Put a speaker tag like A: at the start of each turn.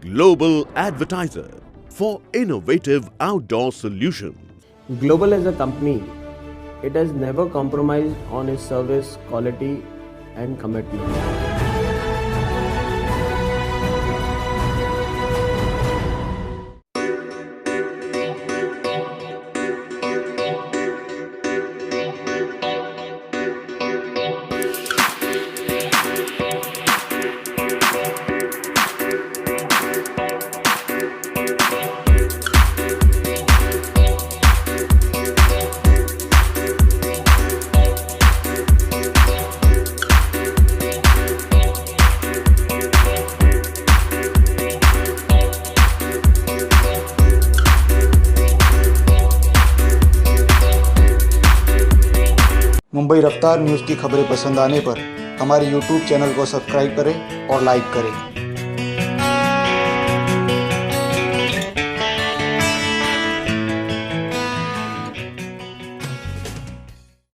A: global advertiser for innovative outdoor solutions.
B: Global as a company, it has never compromised on its service quality and commitment.
C: Mumbai रफ्तार news की खबरें पसंद आने पर हमारे YouTube चैनल को सब्सक्राइब करें और लाइक करें।